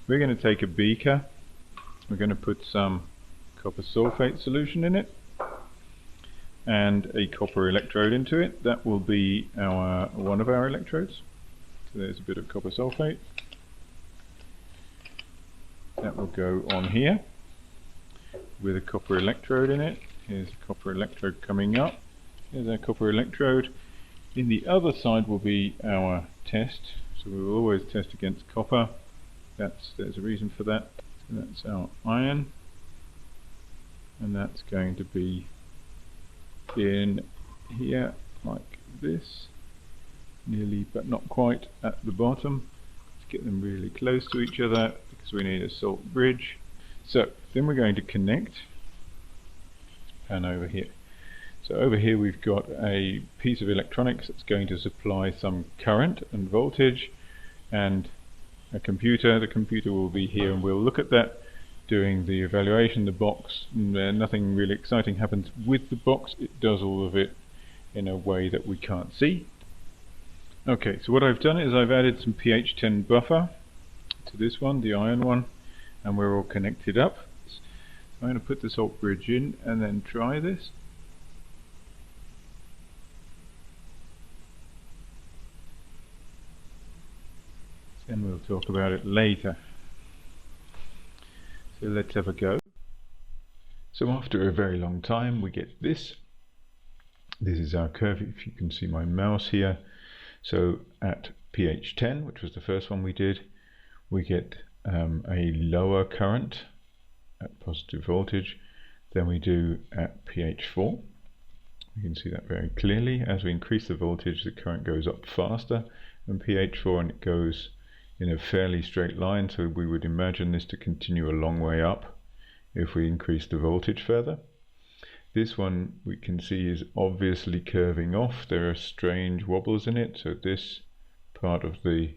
We're going to take a beaker, we're going to put some copper sulfate solution in it and a copper electrode into it. That will be one of our electrodes. So there's a bit of copper sulfate. That will go on here with a copper electrode in it. Here's a copper electrode coming up. Here's our copper electrode. In the other side will be our test. So we will always test against copper. There's a reason for that. So that's our iron. And that's going to be in here like this. Nearly, but not quite, at the bottom. Let's get them really close to each other because we need a salt bridge. So then we're going to connect, and over here. So over here we've got a piece of electronics that's going to supply some current and voltage, and a computer. The computer will be here, and we'll look at that doing the evaluation. The box, nothing really exciting happens with the box. It does all of it in a way that we can't see. Okay, so what I've done is I've added some pH 10 buffer to this one, the iron one, and we're all connected up. So I'm going to put the salt bridge in and then try this. Then we'll talk about it later. So let's have a go. So after a very long time we get this. This is our curve, if you can see my mouse here. So at pH 10, which was the first one we did, we get a lower current at positive voltage than we do at pH 4. You can see that very clearly. As we increase the voltage, the current goes up faster than pH 4, and it goes in a fairly straight line, so we would imagine this to continue a long way up if we increase the voltage further. This one we can see is obviously curving off. There are strange wobbles in it, so this part of the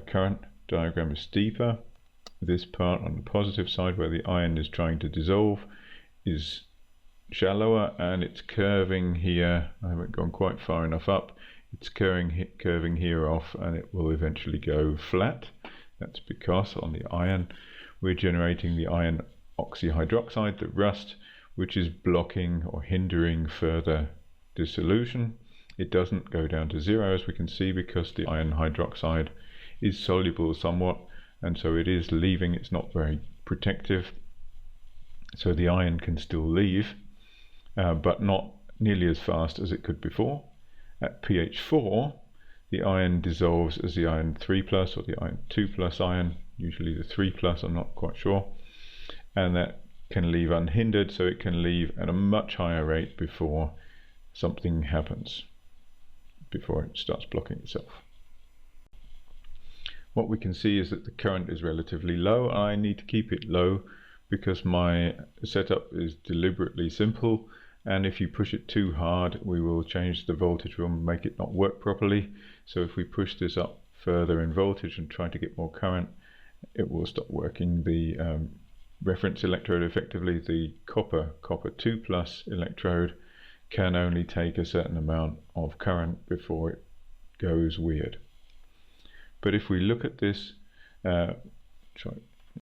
current diagram is steeper. This part on the positive side, where the iron is trying to dissolve, is shallower, and it's curving here. I haven't gone quite far enough up. It's curving here off, and it will eventually go flat. That's because on the iron we're generating the iron oxyhydroxide, the rust, which is blocking or hindering further dissolution. It doesn't go down to zero, as we can see, because the iron hydroxide is soluble somewhat, and so it is leaving. It's not very protective, so the iron can still leave, but not nearly as fast as it could before. At pH 4, the iron dissolves as the iron 3+ or the iron 2+ iron, usually the 3+, I'm not quite sure, and that can leave unhindered, so it can leave at a much higher rate before something happens, before it starts blocking itself. What we can see is that the current is relatively low. I need to keep it low because my setup is deliberately simple, and if you push it too hard we will change the voltage, we'll make it not work properly. So if we push this up further in voltage and try to get more current, it will stop working. The reference electrode, effectively the copper 2+ electrode, can only take a certain amount of current before it goes weird. But if we look at this, try